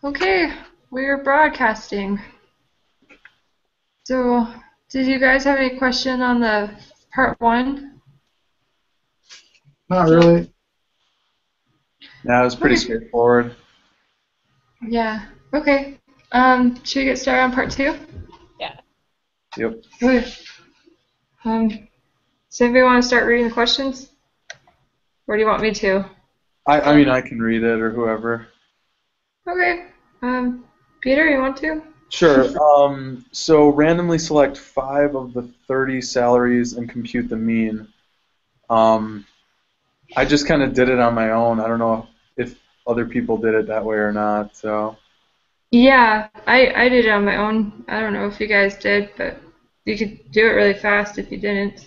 Okay, we're broadcasting. So, did you guys have any question on the part one? Not No. really. Yeah, it was pretty Okay. straightforward. Yeah. Okay. Should we get started on part two? Yeah. Yep. Okay. Does anybody want to start reading the questions? Or do you want me to? I mean, I can read it or whoever. Okay. Peter, you want to? Sure. So randomly select 5 of the 30 salaries and compute the mean. Um, I just kind of did it on my own. I don't know if other people did it that way or not. So Yeah, I did it on my own. I don't know if you guys did, but you could do it really fast if you didn't.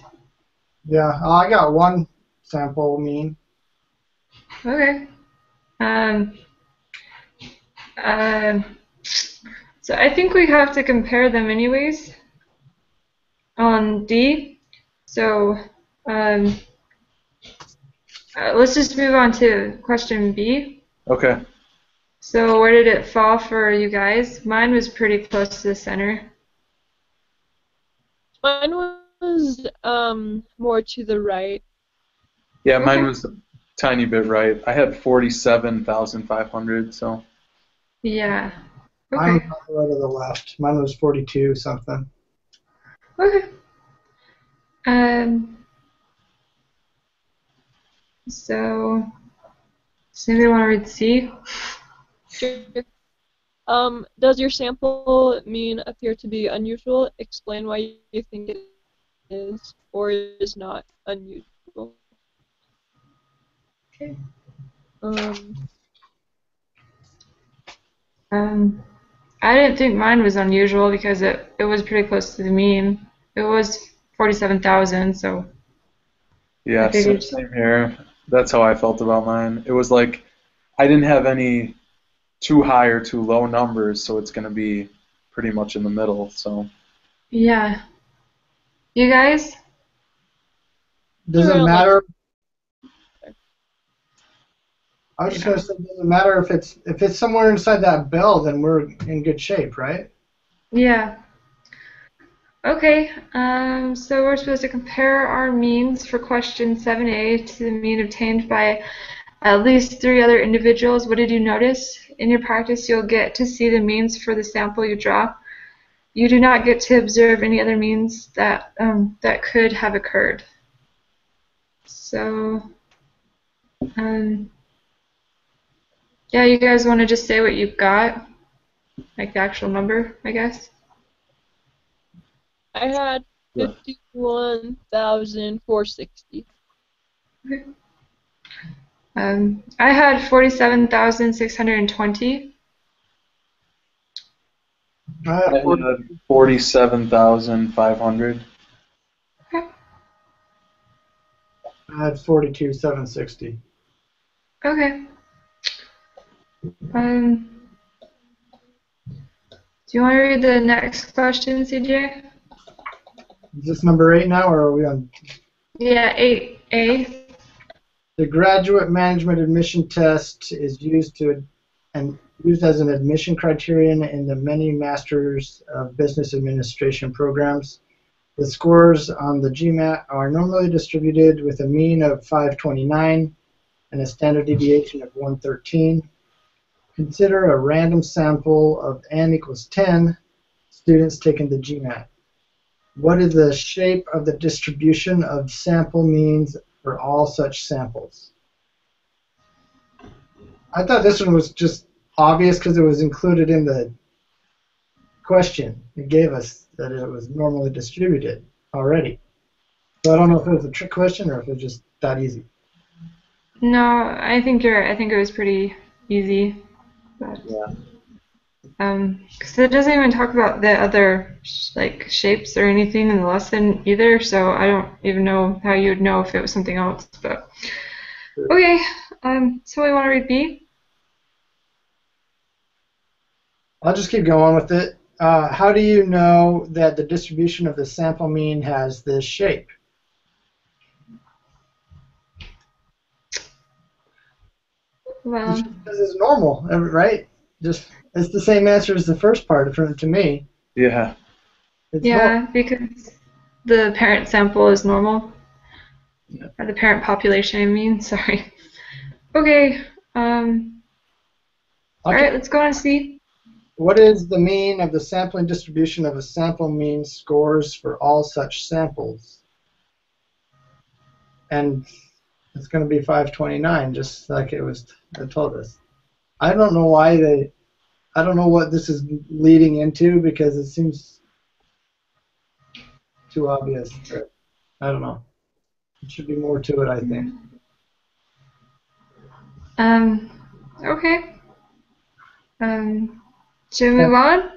Yeah, I got one sample mean. Okay. Um, um, so I think we have to compare them anyways on D. So um, let's just move on to question B. okay. So where did it fall for you guys? Mine was pretty close to the center. Mine was more to the right. Yeah, mine Okay. was a tiny bit right. I had 47,500. So Yeah. Mine was Okay. on the right of the left. Mine was 42 something. Okay. Um, so does anybody want to read C? Sure. Does your sample mean appear to be unusual? Explain why you think it is or is not unusual. Okay. Um, Um, I didn't think mine was unusual because it was pretty close to the mean. It was 47,000, so I yeah, figured. same here. That's how I felt about mine. It was like I didn't have any too high or too low numbers, so it's going to be pretty much in the middle. So Yeah. You guys? Does it around like matter? there. I was just Yeah. gonna say, does it matter if it's somewhere inside that bell, then we're in good shape, right? Yeah. Okay. So we're supposed to compare our means for question 7A to the mean obtained by at least 3 other individuals. What did you notice? In your practice, you'll get to see the means for the sample you draw. You do not get to observe any other means that could have occurred. So, um, yeah, you guys want to just say what you've got, like the actual number, I guess. I had yeah. 51,460. Okay. I had 47,620. I I had 40. had 47,500. Okay. I had 42,760. Okay. Um, do you want to read the next question, CJ? Is this number 8 now, or are we on? Yeah, 8A. The graduate management admission test is used as an admission criterion in the many Masters of Business Administration programs. The scores on the GMAT are normally distributed with a mean of 529 and a standard deviation of 113. Consider a random sample of n equals 10 students taking the GMAT. What is the shape of the distribution of sample means for all such samples? I thought this one was just obvious because it was included in the question. It gave us that it was normally distributed already. So I don't know if it was a trick question or if it was just that easy. No, I think you're right. I think it was pretty easy. But, Yeah. 'cause it doesn't even talk about the other like shapes or anything in the lesson either, so I don't even know how you would know if it was something else. But okay, so we want to read B. I'll just keep going with it. How do you know that the distribution of the sample mean has this shape? Well, Because it's normal, right? Just it's the same answer as the first part to me. Yeah. It's Yeah, because the parent sample is normal. Yeah. Or the parent population, I mean, sorry. Okay, Okay. alright, let's go on C. What is the mean of the sampling distribution of a sample mean scores for all such samples? And it's going to be 529, just like it told us. I don't know why I don't know what this is leading into because it seems too obvious. I don't know. There should be more to it, I think. Okay. Should we move on?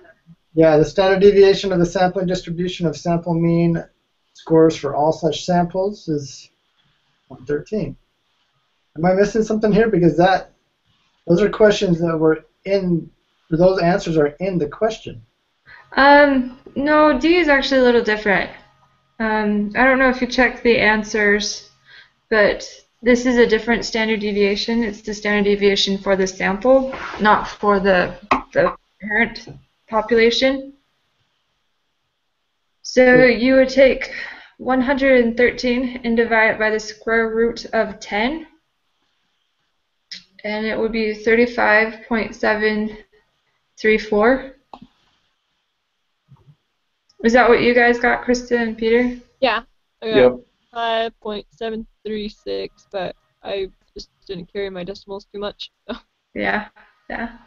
Yeah, the standard deviation of the sampling distribution of sample mean scores for all such samples is 113. Am I missing something here? Because those are questions that were those answers are in the question. No, D is actually a little different. I don't know if you checked the answers, but this is a different standard deviation. It's the standard deviation for the sample, not for the parent population. So you would take 113 and divide it by the square root of 10, and it would be 35.734. Is that what you guys got, Krista and Peter? Yeah, I got Yep. 5.736, but I just didn't carry my decimals too much. Yeah, yeah.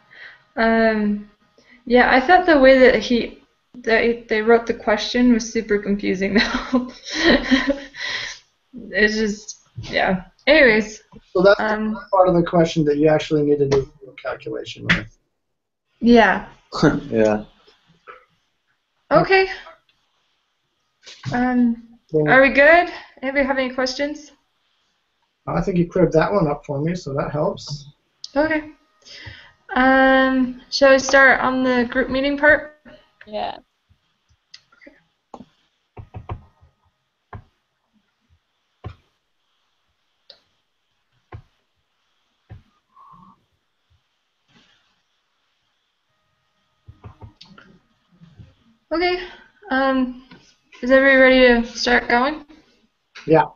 Yeah, I thought the way that they wrote the question was super confusing though. It's just, yeah. Anyways, So that's the part of the question that you actually need to do a calculation with. yeah. Yeah. Okay. Are we good? Anybody have any questions? I think you cleared that one up for me, so that helps. Okay. Shall we start on the group meeting part? Yeah. Okay. Is everybody ready to start going? Yeah.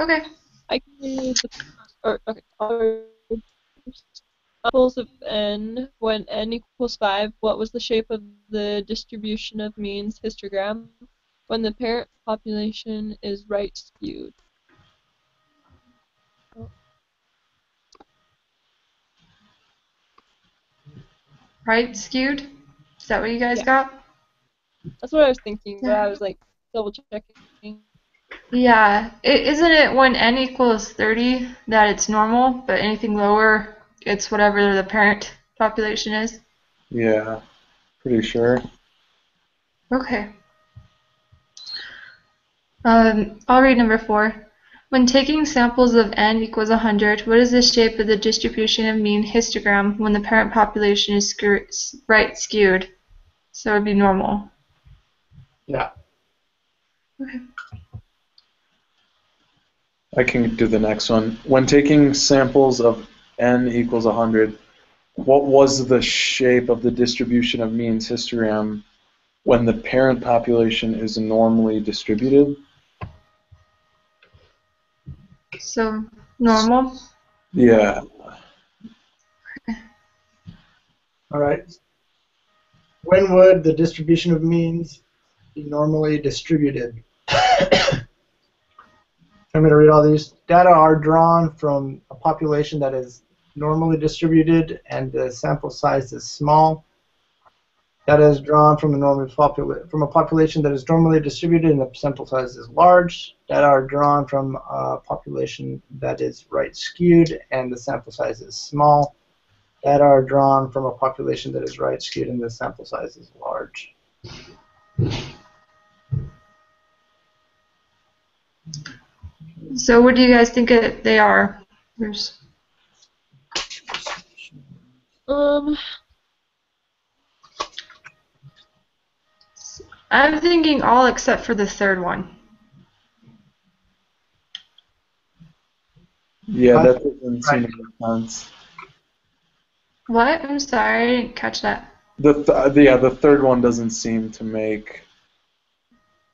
Okay. I can use okay. Samples of n when n equals 5. What was the shape of the distribution of means histogram when the parent population is right skewed? Right skewed? Is that what you guys Yeah. got? That's what I was thinking, but I was like double checking. Yeah. Isn't it when n equals 30 that it's normal, but anything lower, it's whatever the parent population is? Yeah. Pretty sure. Okay. I'll read number 4. When taking samples of n equals 100, what is the shape of the distribution of mean histogram when the parent population is right skewed? So it would be normal. Yeah. Okay. I can do the next one. When taking samples of n equals 100, what was the shape of the distribution of means histogram when the parent population is normally distributed? So normal. Yeah. All right. When would the distribution of means be normally distributed? I'm going to read all these. Data are drawn from a population that is normally distributed and the sample size is small. Data is drawn from a population that is normally distributed and the sample size is large. Data are drawn from a population that is right skewed and the sample size is small. Data are drawn from a population that is right skewed and the sample size is large. So what do you guys think they are? I'm thinking all except for the third one. Yeah, that doesn't seem to make sense. What? I'm sorry, I didn't catch that. The third one doesn't seem to make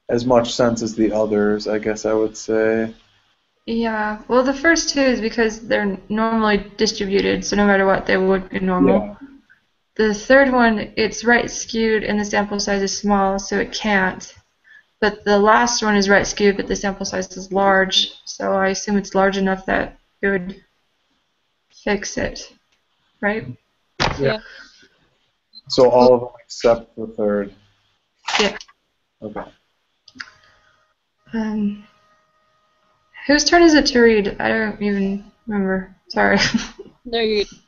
as much sense as the others, I guess I would say. Yeah, well, the first two is because they're normally distributed, so no matter what, they would be normal. Yeah. The third one, it's right skewed and the sample size is small, so it can't. But the last one is right skewed, but the sample size is large, so I assume it's large enough that it would fix it, right? Yeah. So all of them except the third. Yeah. Okay. Um, whose turn is it to read? I don't even remember. Sorry. No, you're good.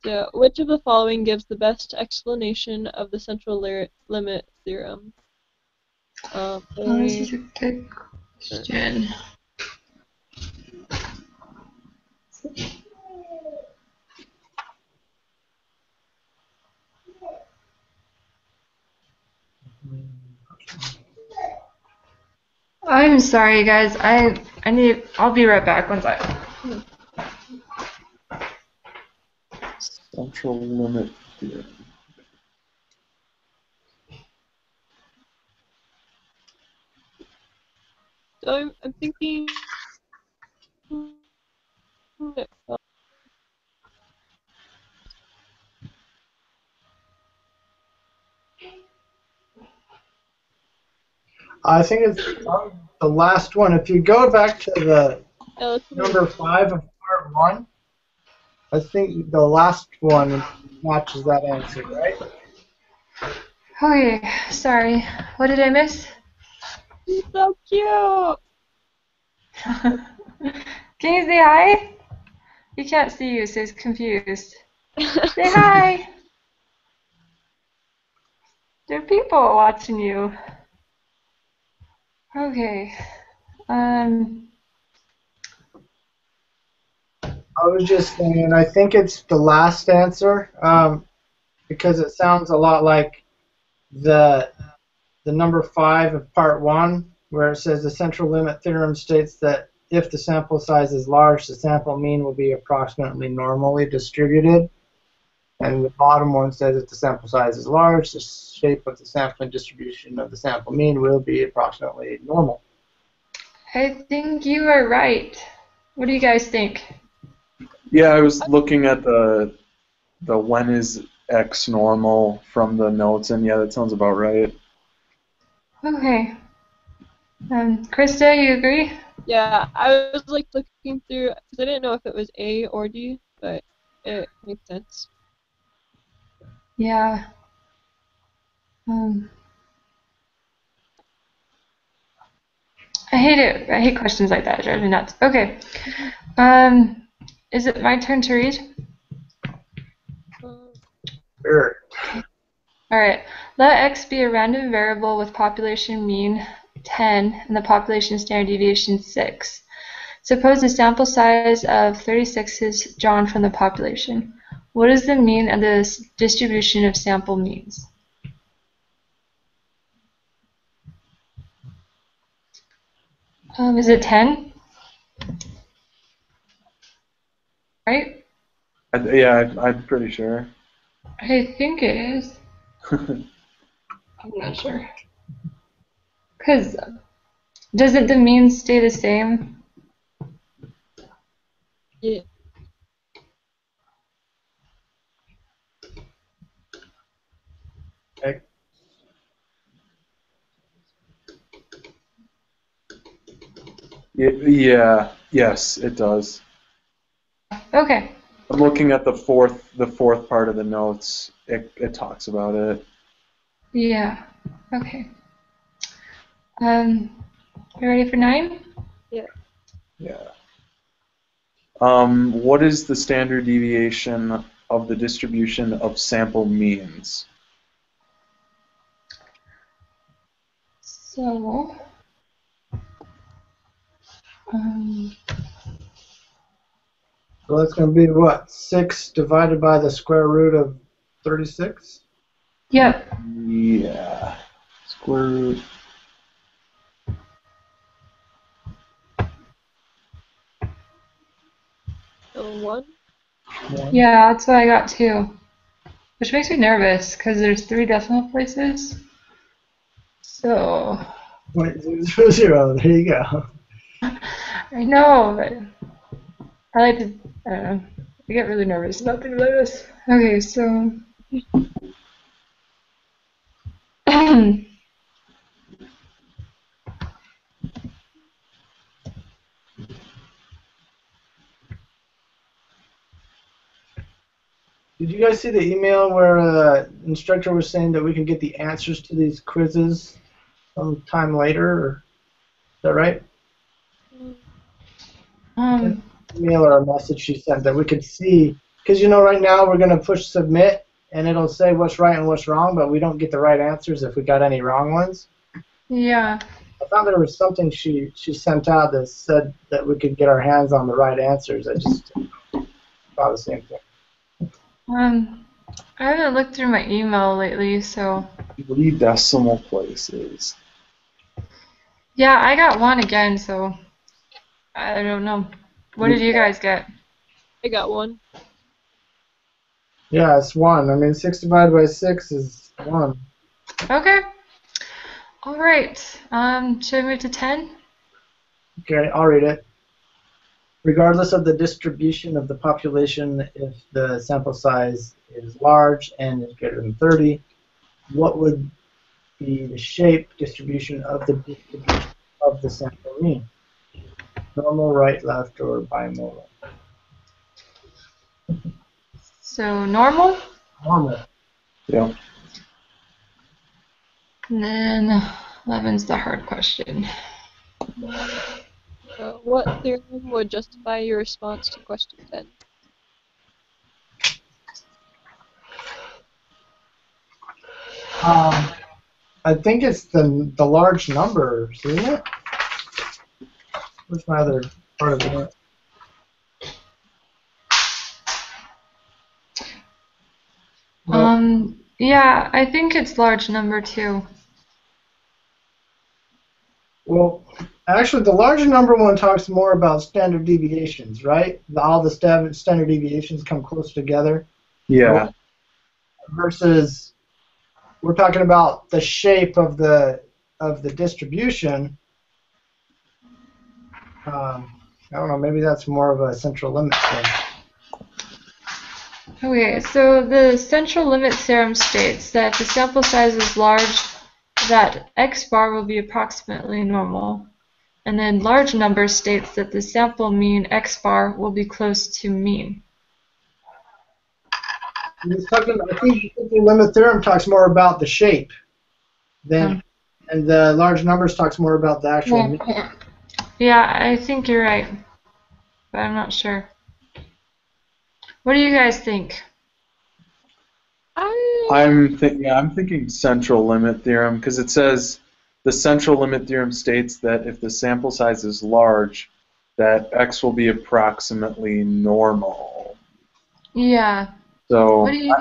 So, which of the following gives the best explanation of the central limit theorem? Oh, this is A, a good question. I'm sorry, guys. I need. I'll be right back. One sec. Central limit theorem. so I'm thinking. I think it's the last one. If you go back to the number 5 of part 1, I think the last one matches that answer, right? Okay, sorry. What did I miss? He's so cute. Can you say hi? He can't see you, so he's confused. Say hi. There are people watching you. Okay. I was just saying, I think it's the last answer because it sounds a lot like the number 5 of part 1, where it says the central limit theorem states that if the sample size is large, the sample mean will be approximately normally distributed. And the bottom one says if the sample size is large, the shape of the sampling distribution of the sample mean will be approximately normal. I think you are right. What do you guys think? Yeah, I was looking at the when is X normal from the notes, and yeah, that sounds about right. Okay. Krista, you agree? Yeah, I was like looking through because I didn't know if it was A or D, but it makes sense. Yeah. I hate it. I hate questions like that. It drives me nuts. Okay. Is it my turn to read? Sure. All right. Let X be a random variable with population mean 10 and the population standard deviation 6. Suppose the sample size of 36 is drawn from the population. What is the mean of the distribution of sample means? Is it 10? Right? Yeah, I'm pretty sure. I think it is. I'm not sure. Because doesn't the mean stay the same? Yeah. Okay. Yeah, yes, it does. Okay. I'm looking at the fourth part of the notes. It talks about it. Yeah. Okay. You ready for 9? Yeah. Yeah. What is the standard deviation of the distribution of sample means? So, um, So that's going to be what? 6 divided by the square root of 36? yep. Yeah. Square root. So 1. Yeah, that's what I got too. which makes me nervous because there's 3 decimal places. So 0.000. There you go. I know, but I like to. I don't know. I get really nervous about things like this. Okay, so. Did you guys see the email where the instructor was saying that we can get the answers to these quizzes sometime later? Or, is that right? Email or a message she sent that we could see, because you know right now we're going to push submit and it'll say what's right and what's wrong, but we don't get the right answers if we got any wrong ones. Yeah. I thought there was something she sent out that said that we could get our hands on the right answers. I just thought the same thing. I haven't looked through my email lately, so. 3 decimal places. Yeah, I got 1 again, so I don't know. What did you guys get? I got 1. Yeah, it's 1. I mean, 6 divided by 6 is 1. Okay. All right. Should I move to 10? Okay, I'll read it. Regardless of the distribution of the population, if the sample size is large and is greater than 30, what would be the shape distribution of the distribution of the sample mean? Normal, right, left, or bimodal? So normal? Normal. Yeah. And then 11's the hard question. What theorem would justify your response to question 10? I think it's the large numbers, isn't it? What's my other part of it? Yeah, I think it's large number 2. Well, actually, the larger number one talks more about standard deviations, right? All the standard deviations come close together. Yeah. Versus, we're talking about the shape of the distribution. I don't know. Maybe that's more of a central limit thing. Okay, so the central limit theorem states that if the sample size is large, that x bar will be approximately normal. And then large number states that the sample mean x bar will be close to mean. I think the central limit theorem talks more about the shape than, and the large numbers talks more about the actual mean. Yeah, I think you're right, but I'm not sure. What do you guys think? I'm thinking central limit theorem because it says the central limit theorem states that if the sample size is large, that x will be approximately normal. Yeah. So. What do you?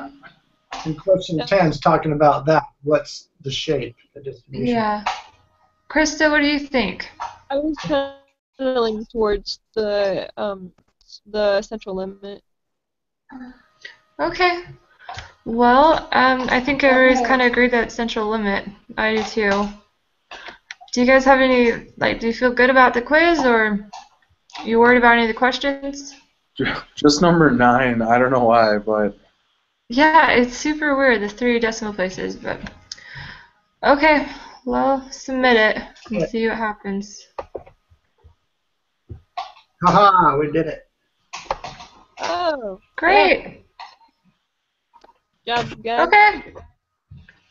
And question 10 is talking about that. What's the shape, the distribution? Yeah. Krista, what do you think? I was kind of leaning towards the central limit. Okay. Well, I think everybody's kind of agreed that central limit. I do too. Do you guys have any, do you feel good about the quiz, or you worried about any of the questions? Just number 9. I don't know why, but. Yeah, it's super weird, the 3 decimal places, but. Okay, well, submit it and see what happens. Haha, we did it. Oh. Great. Good job, guys. Okay.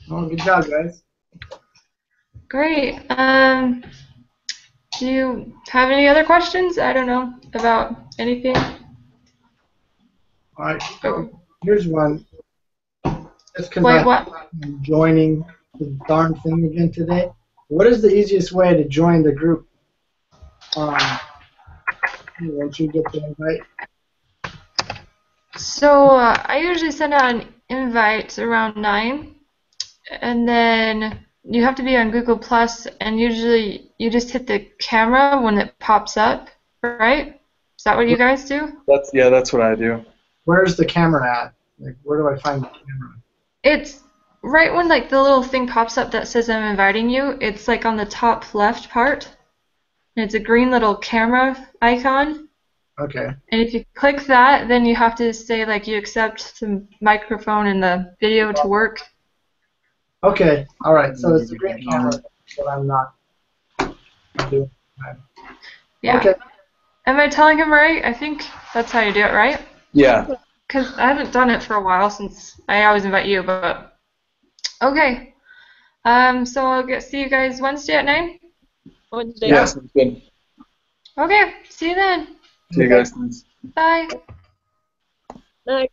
Oh, good job, guys. Great. Do you have any other questions? I don't know, about anything? All right, here's one. Just because Wait, what? I'm joining the darn thing again today. What is the easiest way to join the group? Once you get the invite. So I usually send out an invite around 9, and then you have to be on Google Plus, and usually you just hit the camera when it pops up, right? Is that what you guys do? That's what I do. Where's the camera at? Like, where do I find the camera? It's right when like the little thing pops up that says I'm inviting you. It's like on the top left part. And it's a green little camera icon. Okay. And if you click that, then you have to say like you accept the microphone and the video to work. Okay. All right. So it's the green camera that I'm not doing. Yeah. Okay. Am I telling him right? I think that's how you do it, right? Yeah. Because I haven't done it for a while since I always invite you, but okay. So I'll see you guys Wednesday at 9? Wednesday. Yeah, sounds good. Okay, see you then. See you guys. Bye. Night.